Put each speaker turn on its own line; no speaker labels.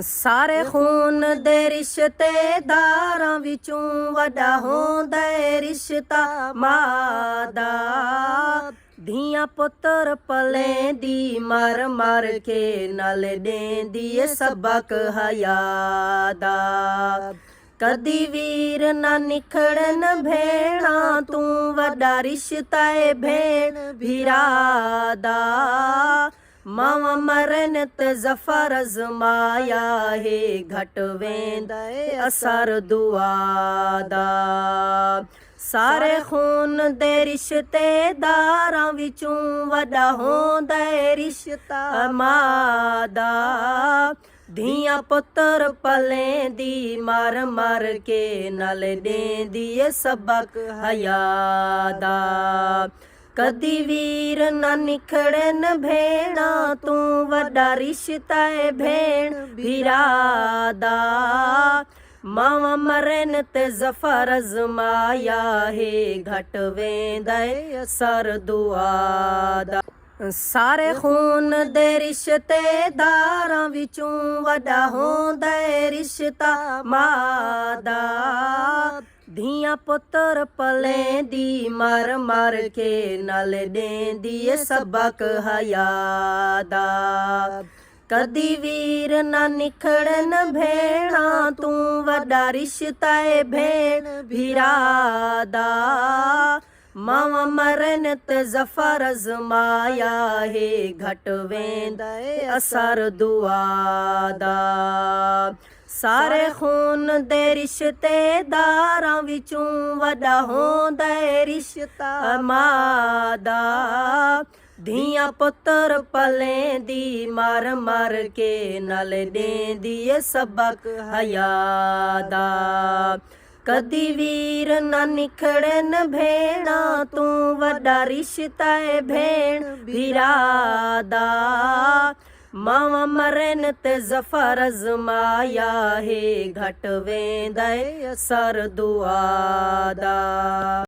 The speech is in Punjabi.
ਸਾਰੇ ਖੂਨ ਦੇ ਰਿਸ਼ਤੇਦਾਰਾਂ ਵਿੱਚੋਂ ਵੱਡਾ ਹੁੰਦਾ ਏ ਰਿਸ਼ਤਾ ਮਾਂ ਦਾ। ਧੀਆਂ ਪੁੱਤਰ ਪਲੇ ਦੀ ਮਰ ਮਰ ਕੇ ਨਾਲ ਦੇਂਦੀ ਏ ਸਬਕ ਹਯਾ ਦਾ। ਕਦੀ ਵੀਰ ਨਾ ਨਿਖੜਨ ਭੈਣਾ ਤੂੰ ਵੱਡਾ ਰਿਸ਼ਤਾ ਏ ਭੈਣ ਵੀਰਾ ਦਾ। ਮਾਵਾ ਮਰਨ ਤੇ ਜ਼ਫਰ ਅਜ਼ਮਾਇਆ ਹੈ ਘਟ ਵੇਂਦਾ ਏ ਅਸਰ ਦੁਆ ਦਾ। ਸਾਰੇ ਖੂਨ ਦੇ ਰਿਸ਼ਤੇਦਾਰਾਂ ਵਿੱਚੋਂ ਵੱਡਾ ਹੁੰਦਾ ਏ ਰਿਸ਼ਤਾ ਮਾਂ ਦਾ। ਧੀਆਂ ਪੁੱਤਰ ਪਲੇ ਦੀ ਮਰ ਮਰ ਕੇ ਨਾਲ ਦੇਂਦੀ ਏ ਸਬਕ ਹਯਾ ਦਾ। ਕਦੀ ਵੀਰ ਨਾ ਨਿਖੜਨ ਭੈਣਾ ਤੂੰ ਵੱਡਾ ਰਿਸ਼ਤਾ ਏ ਭੈਣ ਵੀਰਾ ਦਾ। ਮਾਵਾ ਮਰਨ ਤੇ ਜ਼ਫਰ ਅਜ਼ਮਾਇਆ ਹੈ ਘਟ ਵੇਂਦਾ ਏ ਅਸਰ ਦੁਆ ਦਾ। ਸਾਰੇ ਖੂਨ ਦੇ ਰਿਸ਼ਤੇਦਾਰਾਂ ਵਿੱਚੋਂ ਵੱਡਾ ਹੁੰਦਾ ਏ ਰਿਸ਼ਤਾ ਮਾਂ ਦਾ। ਧੀਆਂ ਪੁੱਤਰ ਪਲੇ ਦੀ ਮਰ ਮਰ ਕੇ ਨਾਲ ਦੇਂਦੀ ਏ ਸਬਕ ਹਯਾ ਦਾ। ਕਦੀ ਵੀਰ ਨਾ ਨਿਖੜਨ ਭੈਣਾ ਤੂੰ ਵੱਡਾ ਰਿਸ਼ਤਾ ਏ ਭੈਣ ਵੀਰਾ ਦਾ। ਮਾਵਾ ਮਰਨ ਤੇ ਜ਼ਫਰ ਅਜ਼ਮਾਇਆ ਹੈ ਘਟ ਵੇਂਦਾ ਏ ਅਸਰ ਦੁਆ ਦਾ। ਸਾਰੇ ਖੂਨ ਦੇ ਰਿਸ਼ਤੇਦਾਰਾਂ ਵਿੱਚੋਂ ਵੱਡਾ ਹੁੰਦਾ ਏ ਰਿਸ਼ਤਾ ਮਾਂ ਦਾ। ਧੀਆਂ ਪੁੱਤਰ ਪਲੇ ਦੀ ਮਰ ਮਰ ਕੇ ਨਾਲ ਦੇਂਦੀ ਏ ਸਬਕ ਹਯਾ ਦਾ। ਕਦੀ ਵੀਰ ਨਾ ਨਿਖੜਨ ਭੈਣਾ ਤੂੰ ਵੱਡਾ ਰਿਸ਼ਤਾ ਏ ਭੈਣ ਵੀਰਾ ਦਾ। ਮਾਵਾ ਮਰਨ ਤੇ ਜ਼ਫਰ ਅਜ਼ਮਾਇਆ ਹੈ ਘਟ ਵੇਂਦਾ ਏ ਅਸਰ ਦੁਆ ਦਾ।